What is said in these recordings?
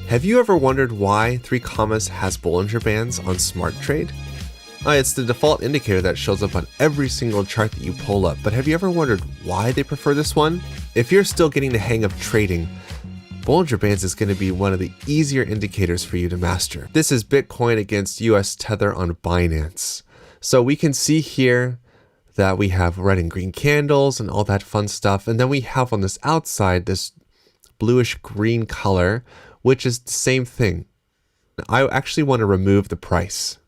Have you ever wondered why 3commas has Bollinger Bands on Smart Trade? It's the default indicator that shows up on every single chart that you pull up, but have you ever wondered why they prefer this one? If you're still getting the hang of trading, Bollinger Bands is going to be one of the easier indicators for you to master. This is Bitcoin against US Tether on Binance. So we can see here that we have red and green candles and all that fun stuff. And then we have on this outside this bluish green color, which is the same thing. I actually want to remove the price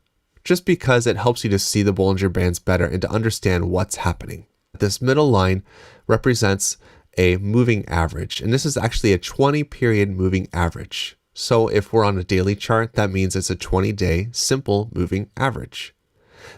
just because it helps you to see the Bollinger Bands better and to understand what's happening. This middle line represents a moving average, and this is actually a 20-period moving average. So if we're on a daily chart, that means it's a 20-day simple moving average.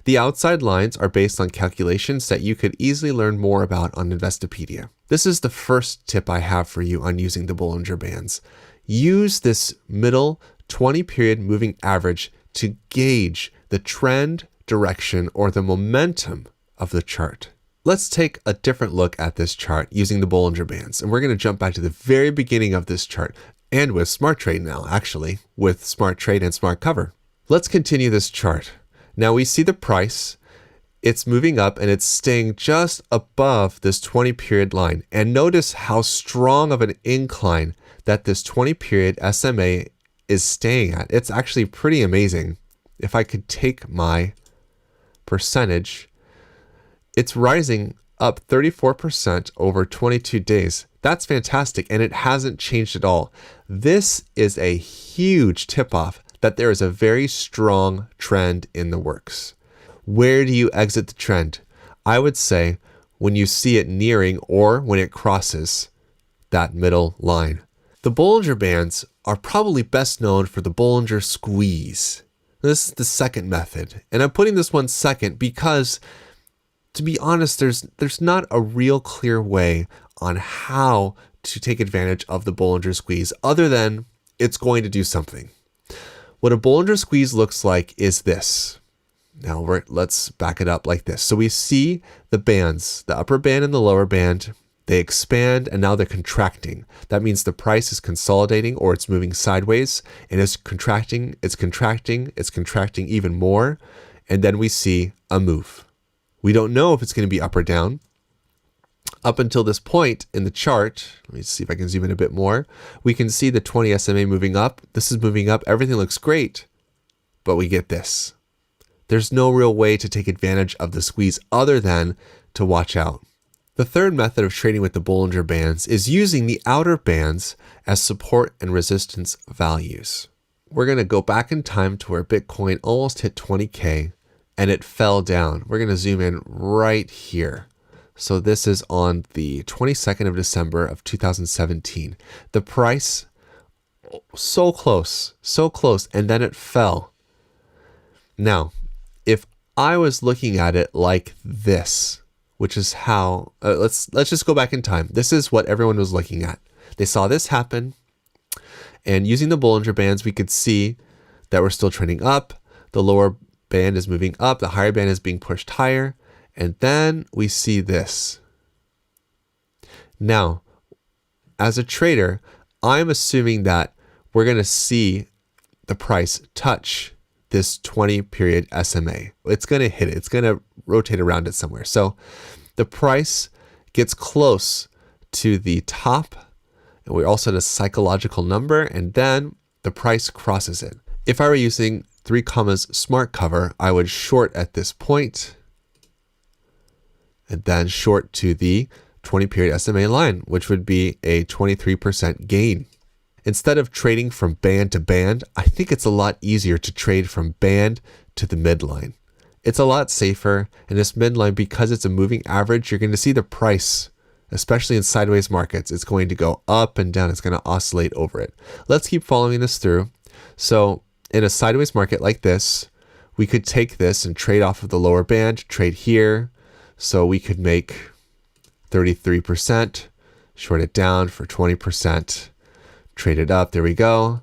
The outside lines are based on calculations that you could easily learn more about on Investopedia. This is the first tip I have for you on using the Bollinger Bands. Use this middle 20-period moving average to gauge the trend, direction, or the momentum of the chart. Let's take a different look at this chart using the Bollinger Bands. And we're going to jump back to the very beginning of this chart, and with Smart Trade now, actually, with Smart Trade and Smart Cover. Let's continue this chart. Now we see the price, it's moving up and it's staying just above this 20-period line. And notice how strong of an incline that this 20-period SMA is staying at. It's actually pretty amazing. If I could take my percentage, it's rising up 34% over 22 days. That's fantastic, and it hasn't changed at all. This is a huge tip-off that there is a very strong trend in the works. Where do you exit the trend? I would say when you see it nearing or when it crosses that middle line. The Bollinger Bands are probably best known for the Bollinger Squeeze. This is the second method, and I'm putting this one second because, to be honest, there's not a real clear way on how to take advantage of the Bollinger Squeeze other than it's going to do something. What a Bollinger Squeeze looks like is this. Now let's back it up like this. So we see the bands, the upper band and the lower band, they expand and now they're contracting. That means the price is consolidating or it's moving sideways and it's contracting, it's contracting, it's contracting even more. And then we see a move. We don't know if it's going to be up or down. Up until this point in the chart, let me see if I can zoom in a bit more. We can see the 20 SMA moving up. This is moving up. Everything looks great, but we get this. There's no real way to take advantage of the squeeze other than to watch out. The third method of trading with the Bollinger Bands is using the outer bands as support and resistance values. We're going to go back in time to where Bitcoin almost hit 20K and it fell down. We're going to zoom in right here. So this is on the 22nd of December of 2017. The price, so close, and then it fell. Now, if I was looking at it like this, which is how, let's just go back in time. This is what everyone was looking at. They saw this happen, and using the Bollinger Bands, we could see that we're still trending up. The lower band is moving up, the higher band is being pushed higher. And then we see this. Now, as a trader, I'm assuming that we're going to see the price touch this 20-period SMA. It's going to hit it. It's going to rotate around it somewhere. So the price gets close to the top, and we're also at a psychological number, and then the price crosses it. If I were using 3commas Smart Cover, I would short at this point, and then short to the 20-period SMA line, which would be a 23% gain. Instead of trading from band to band, I think it's a lot easier to trade from band to the midline. It's a lot safer, and this midline, because it's a moving average, you're going to see the price, especially in sideways markets, it's going to go up and down. It's going to oscillate over it. Let's keep following this through. So in a sideways market like this, we could take this and trade off of the lower band, trade here. So we could make 33%, short it down for 20%, trade it up. There we go.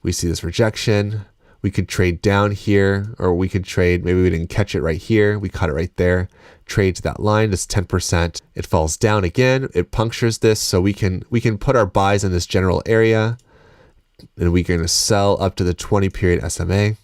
We see this rejection. We could trade down here, or we could trade, maybe we didn't catch it right here. We caught it right there. Trade to that line, that's 10%. It falls down again. It punctures this. So we can put our buys in this general area, And we're going to sell up to the 20 period SMA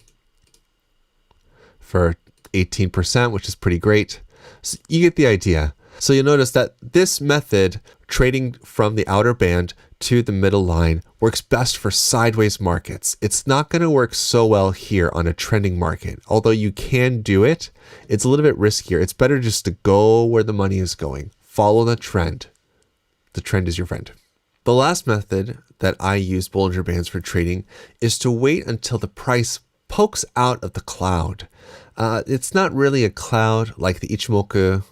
for 18%, which is pretty great. So you get the idea. So you'll notice that this method, trading from the outer band to the middle line, works best for sideways markets. It's not going to work so well here on a trending market. Although you can do it, it's a little bit riskier. It's better just to go where the money is going. Follow the trend. The trend is your friend. The last method that I use Bollinger Bands for trading is to wait until the price pokes out of the cloud. It's not really a cloud like the Ichimoku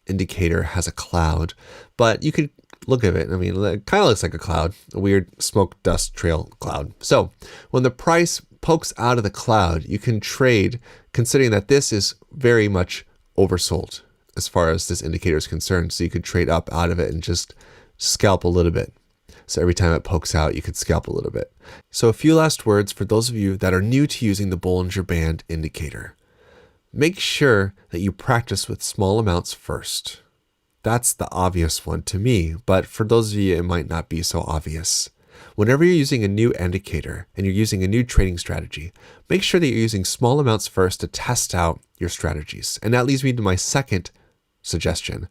indicator has a cloud, but you could look at it. I mean, it kind of looks like a cloud, a weird smoke dust trail cloud. So when the price pokes out of the cloud, you can trade considering that this is very much oversold as far as this indicator is concerned. So you could trade up out of it and just scalp a little bit. So every time it pokes out, you could scalp a little bit. So a few last words for those of you that are new to using the Bollinger Band indicator. Make sure that you practice with small amounts first. That's the obvious one to me, but for those of you, it might not be so obvious. Whenever you're using a new indicator and you're using a new trading strategy, make sure that you're using small amounts first to test out your strategies. And that leads me to my second suggestion.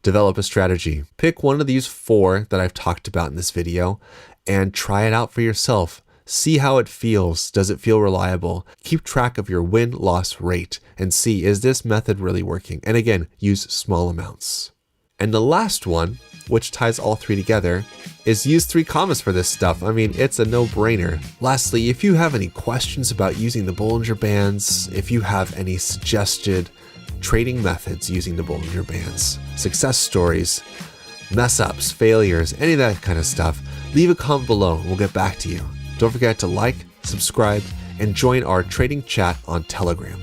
Develop a strategy. Pick one of these 4 that I've talked about in this video and try it out for yourself. See how it feels. Does it feel reliable? Keep track of your win-loss rate and see, is this method really working? And again, use small amounts. And the last one, which ties all 3 together, is use 3commas for this stuff. I mean, it's a no-brainer. Lastly, if you have any questions about using the Bollinger Bands, if you have any suggested trading methods using the Bollinger Bands, success stories, mess-ups, failures, any of that kind of stuff, leave a comment below and we'll get back to you. Don't forget to like, subscribe, and join our trading chat on Telegram.